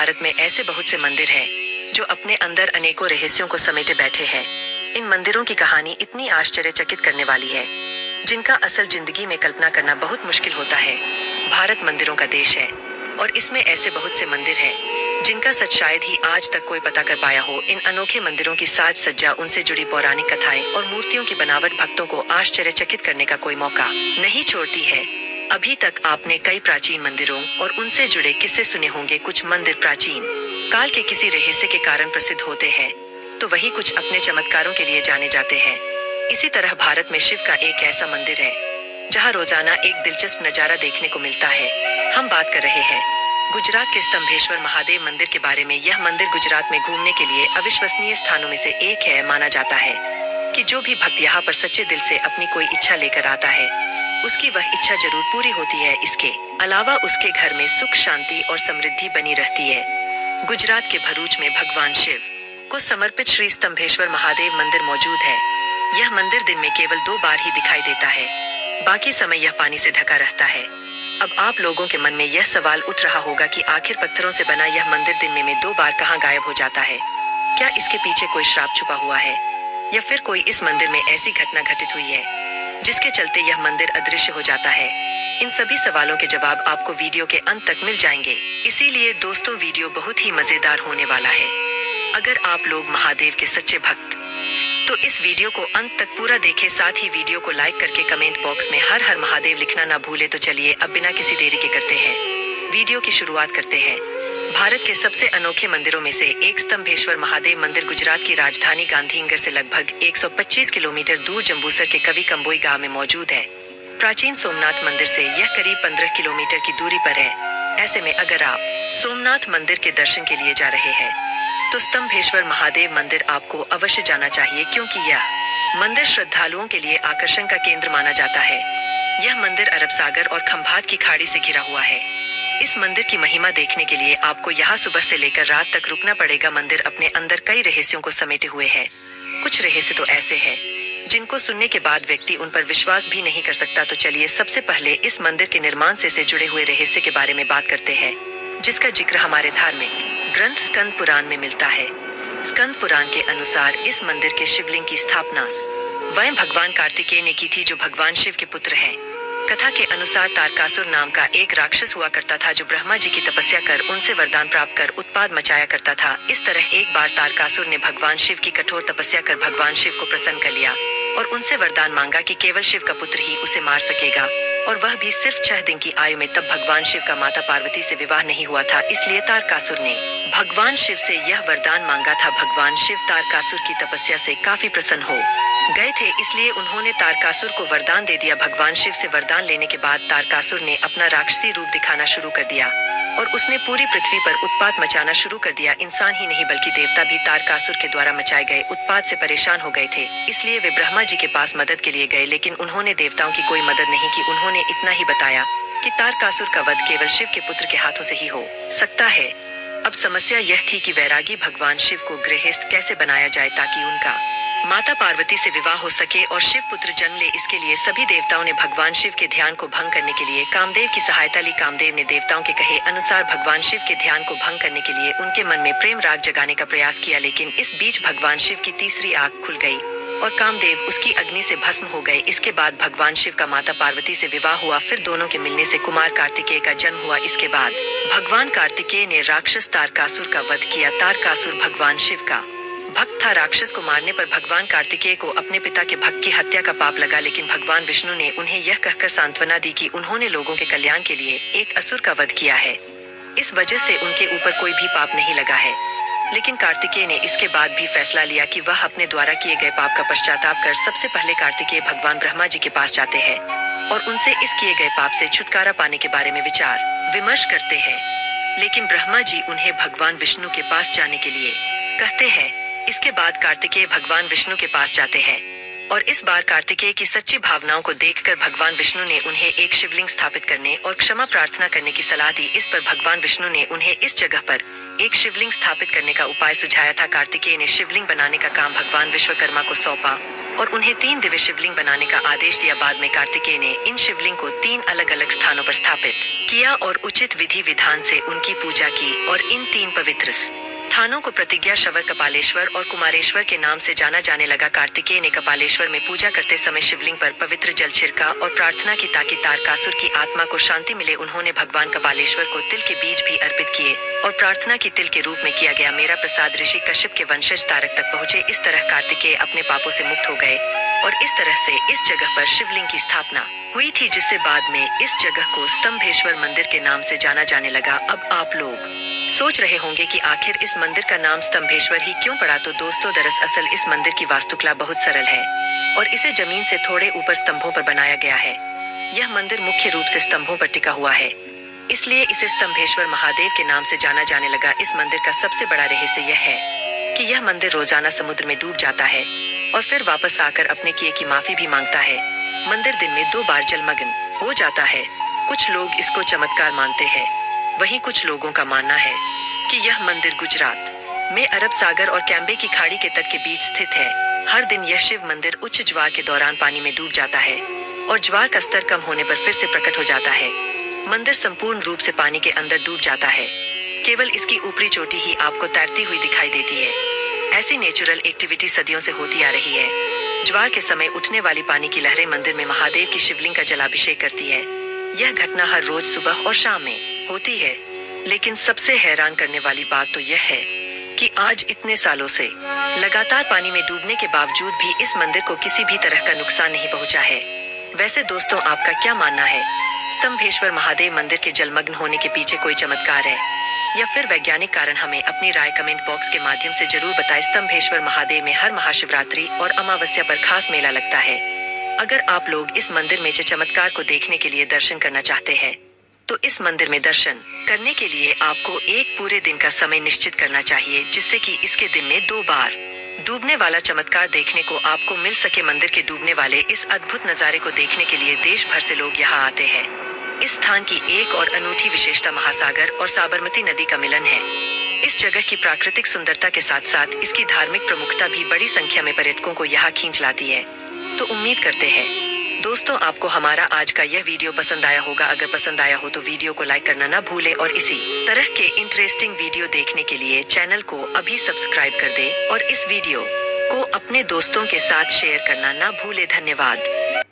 भारत में ऐसे बहुत से मंदिर हैं जो अपने अंदर अनेकों रहस्यों को समेटे बैठे हैं। इन मंदिरों की कहानी इतनी आश्चर्यचकित करने वाली है जिनका असल जिंदगी में कल्पना करना बहुत मुश्किल होता है। भारत मंदिरों का देश है और इसमें ऐसे बहुत से मंदिर हैं जिनका सच शायद ही आज तक कोई पता कर पाया हो। इन अनोखे मंदिरों की साज सज्जा, उनसे जुड़ी पौराणिक कथाएं और मूर्तियों की बनावट भक्तों को आश्चर्यचकित करने का कोई मौका नहीं छोड़ती है। अभी तक आपने कई प्राचीन मंदिरों और उनसे जुड़े किस्से सुने होंगे। कुछ मंदिर प्राचीन काल के किसी रहस्य के कारण प्रसिद्ध होते हैं तो वही कुछ अपने चमत्कारों के लिए जाने जाते हैं। इसी तरह भारत में शिव का एक ऐसा मंदिर है जहां रोजाना एक दिलचस्प नजारा देखने को मिलता है। हम बात कर रहे हैं गुजरात के स्तंभेश्वर महादेव मंदिर के बारे में। यह मंदिर गुजरात में घूमने के लिए अविश्वसनीय स्थानों में से एक है। माना जाता है कि जो भी भक्त यहाँ पर सच्चे दिल से अपनी कोई इच्छा लेकर आता है उसकी वह इच्छा जरूर पूरी होती है। इसके अलावा उसके घर में सुख, शांति और समृद्धि बनी रहती है। गुजरात के भरूच में भगवान शिव को समर्पित श्री स्तंभेश्वर महादेव मंदिर मौजूद है। यह मंदिर दिन में केवल 2 बार ही दिखाई देता है, बाकी समय यह पानी से ढका रहता है। अब आप लोगों के मन में यह सवाल उठ रहा होगा कि आखिर पत्थरों से बना यह मंदिर दिन में 2 बार कहाँ गायब हो जाता है? क्या इसके पीछे कोई श्राप छुपा हुआ है या फिर कोई इस मंदिर में ऐसी घटना घटित हुई है जिसके चलते यह मंदिर अदृश्य हो जाता है? इन सभी सवालों के जवाब आपको वीडियो के अंत तक मिल जाएंगे। इसीलिए दोस्तों, वीडियो बहुत ही मजेदार होने वाला है। अगर आप लोग महादेव के सच्चे भक्त तो इस वीडियो को अंत तक पूरा देखें। साथ ही वीडियो को लाइक करके कमेंट बॉक्स में हर हर महादेव लिखना ना भूले। तो चलिए अब बिना किसी देरी के करते हैं वीडियो की शुरुआत करते हैं। भारत के सबसे अनोखे मंदिरों में से एक स्तंभेश्वर महादेव मंदिर गुजरात की राजधानी गांधीनगर से लगभग 125 किलोमीटर दूर जंबूसर के कवि कंबोई गांव में मौजूद है। प्राचीन सोमनाथ मंदिर से यह करीब 15 किलोमीटर की दूरी पर है। ऐसे में अगर आप सोमनाथ मंदिर के दर्शन के लिए जा रहे हैं तो स्तंभेश्वर महादेव मंदिर आपको अवश्य जाना चाहिए, क्योंकि यह मंदिर श्रद्धालुओं के लिए आकर्षण का केंद्र माना जाता है। यह मंदिर अरब सागर और खंभात की खाड़ी से घिरा हुआ है। इस मंदिर की महिमा देखने के लिए आपको यहाँ सुबह से लेकर रात तक रुकना पड़ेगा। मंदिर अपने अंदर कई रहस्यों को समेटे हुए है। कुछ रहस्य तो ऐसे हैं जिनको सुनने के बाद व्यक्ति उन पर विश्वास भी नहीं कर सकता। तो चलिए सबसे पहले इस मंदिर के निर्माण से जुड़े हुए रहस्य के बारे में बात करते हैं, जिसका जिक्र हमारे धार्मिक ग्रंथ स्कंद पुराण में मिलता है। स्कंद पुराण के अनुसार इस मंदिर के शिवलिंग की स्थापना स्वयं भगवान कार्तिकेय ने की थी, जो भगवान शिव के पुत्र हैं। कथा के अनुसार तारकासुर नाम का एक राक्षस हुआ करता था जो ब्रह्मा जी की तपस्या कर उनसे वरदान प्राप्त कर उत्पात मचाया करता था। इस तरह एक बार तारकासुर ने भगवान शिव की कठोर तपस्या कर भगवान शिव को प्रसन्न कर लिया और उनसे वरदान मांगा कि केवल शिव का पुत्र ही उसे मार सकेगा, और वह भी सिर्फ 6 दिन की आयु में। तब भगवान शिव का माता पार्वती से विवाह नहीं हुआ था, इसलिए तारकासुर ने भगवान शिव से यह वरदान मांगा था। भगवान शिव तारकासुर की तपस्या से काफी प्रसन्न हो गए थे, इसलिए उन्होंने तारकासुर को वरदान दे दिया। भगवान शिव से वरदान लेने के बाद तारकासुर ने अपना राक्षसी रूप दिखाना शुरू कर दिया और उसने पूरी पृथ्वी पर उत्पात मचाना शुरू कर दिया। इंसान ही नहीं बल्कि देवता भी तारकासुर के द्वारा मचाए गए उत्पात से परेशान हो गए थे, इसलिए वे ब्रह्मा जी के पास मदद के लिए गए, लेकिन उन्होंने देवताओं की कोई मदद नहीं की। उन्होंने इतना ही बताया कि तारकासुर का वध केवल शिव के पुत्र के हाथों से ही हो सकता है। अब समस्या यह थी कि वैरागी भगवान शिव को गृहस्थ कैसे बनाया जाए ताकि उनका माता पार्वती से विवाह हो सके और शिव पुत्र जन्म ले। इसके लिए सभी देवताओं ने भगवान शिव के ध्यान को भंग करने के लिए कामदेव की सहायता ली। कामदेव ने देवताओं के कहे अनुसार भगवान शिव के ध्यान को भंग करने के लिए उनके मन में प्रेम राग जगाने का प्रयास किया, लेकिन इस बीच भगवान शिव की तीसरी आंख खुल गई और कामदेव उसकी अग्नि से भस्म हो गए। इसके बाद भगवान शिव का माता पार्वती से विवाह हुआ। फिर दोनों के मिलने से कुमार कार्तिकेय का जन्म हुआ। इसके बाद भगवान कार्तिकेय ने राक्षस तारकासुर का वध किया। तारकासुर भगवान शिव का भक्त था। राक्षस को मारने पर भगवान कार्तिकेय को अपने पिता के भक्त की हत्या का पाप लगा, लेकिन भगवान विष्णु ने उन्हें यह कहकर सांत्वना दी कि उन्होंने लोगों के कल्याण के लिए एक असुर का वध किया है। इस वजह से उनके ऊपर कोई भी पाप नहीं लगा है। लेकिन कार्तिकेय ने इसके बाद भी फैसला लिया कि वह अपने द्वारा किए गए पाप का पश्चाताप कर सबसे पहले कार्तिकेय भगवान ब्रह्मा जी के पास जाते हैं और उनसे इस किए गए पाप से छुटकारा पाने के बारे में विचार विमर्श करते हैं। लेकिन ब्रह्मा जी उन्हें भगवान विष्णु के पास जाने के लिए कहते हैं। इसके बाद कार्तिकेय भगवान विष्णु के पास जाते हैं और इस बार कार्तिकेय की सच्ची भावनाओं को देखकर भगवान विष्णु ने उन्हें एक शिवलिंग स्थापित करने और क्षमा प्रार्थना करने की सलाह दी। इस पर भगवान विष्णु ने उन्हें इस जगह पर एक शिवलिंग स्थापित करने का उपाय सुझाया था। कार्तिकेय ने शिवलिंग बनाने का काम भगवान विश्वकर्मा को सौंपा और उन्हें 3 दिव्य शिवलिंग बनाने का आदेश दिया। बाद में कार्तिकेय ने इन शिवलिंग को 3 अलग अलग स्थानों पर स्थापित किया और उचित विधि विधान से उनकी पूजा की और इन 3 पवित्र स्थानों को प्रतिज्ञा शवर, कपालेश्वर और कुमारेश्वर के नाम से जाना जाने लगा। कार्तिकेय ने कपालेश्वर में पूजा करते समय शिवलिंग पर पवित्र जल छिड़का और प्रार्थना की ताकि तारकासुर की आत्मा को शांति मिले। उन्होंने भगवान कपालेश्वर को तिल के बीज भी अर्पित किए और प्रार्थना की तिल के रूप में किया गया मेरा प्रसाद ऋषि कश्यप के वंशज तारक तक पहुँचे। इस तरह कार्तिकेय अपने पापों से मुक्त हो गए और इस तरह से इस जगह पर शिवलिंग की स्थापना हुई थी, जिससे बाद में इस जगह को स्तंभेश्वर मंदिर के नाम से जाना जाने लगा। अब आप लोग सोच रहे होंगे कि आखिर इस मंदिर का नाम स्तंभेश्वर ही क्यों पड़ा। तो दोस्तों, दरअसल इस मंदिर की वास्तुकला बहुत सरल है और इसे जमीन से थोड़े ऊपर स्तंभों पर बनाया गया है। यह मंदिर मुख्य रूप से स्तंभों पर टिका हुआ है, इसलिए इसे स्तंभेश्वर महादेव के नाम से जाना जाने लगा। इस मंदिर का सबसे बड़ा रहस्य यह है कि यह मंदिर रोजाना समुद्र में डूब जाता है और फिर वापस आकर अपने किए की माफी भी मांगता है। मंदिर दिन में 2 बार जलमग्न हो जाता है। कुछ लोग इसको चमत्कार मानते हैं, वहीं कुछ लोगों का मानना है कि यह मंदिर गुजरात में अरब सागर और कैम्बे की खाड़ी के तट के बीच स्थित है। हर दिन यह शिव मंदिर उच्च ज्वार के दौरान पानी में डूब जाता है और ज्वार का स्तर कम होने पर फिर से प्रकट हो जाता है। मंदिर संपूर्ण रूप से पानी के अंदर डूब जाता है, केवल इसकी ऊपरी चोटी ही आपको तैरती हुई दिखाई देती है। ऐसी नेचुरल एक्टिविटी सदियों से होती आ रही है। ज्वार के समय उठने वाली पानी की लहरें मंदिर में महादेव की शिवलिंग का जलाभिषेक करती है। यह घटना हर रोज सुबह और शाम में होती है। लेकिन सबसे हैरान करने वाली बात तो यह है कि आज इतने सालों से लगातार पानी में डूबने के बावजूद भी इस मंदिर को किसी भी तरह का नुकसान नहीं पहुंचा है। वैसे दोस्तों, आपका क्या मानना है? स्तंभेश्वर महादेव मंदिर के जलमग्न होने के पीछे कोई चमत्कार है या फिर वैज्ञानिक कारण? हमें अपनी राय कमेंट बॉक्स के माध्यम से जरूर बताएं। स्तंभेश्वर महादेव में हर महाशिवरात्रि और अमावस्या पर खास मेला लगता है। अगर आप लोग इस मंदिर में चमत्कार को देखने के लिए दर्शन करना चाहते हैं तो इस मंदिर में दर्शन करने के लिए आपको एक पूरे दिन का समय निश्चित करना चाहिए, जिससे कि इसके दिन में 2 बार डूबने वाला चमत्कार देखने को आपको मिल सके। मंदिर के डूबने वाले इस अद्भुत नजारे को देखने के लिए देश भर से लोग यहाँ आते हैं। इस स्थान की एक और अनूठी विशेषता महासागर और साबरमती नदी का मिलन है। इस जगह की प्राकृतिक सुंदरता के साथ साथ इसकी धार्मिक प्रमुखता भी बड़ी संख्या में पर्यटकों को यहाँ खींच लाती है। तो उम्मीद करते हैं दोस्तों आपको हमारा आज का यह वीडियो पसंद आया होगा। अगर पसंद आया हो तो वीडियो को लाइक करना ना भूले और इसी तरह के इंटरेस्टिंग वीडियो देखने के लिए चैनल को अभी सब्सक्राइब कर दे और इस वीडियो को अपने दोस्तों के साथ शेयर करना ना भूले। धन्यवाद।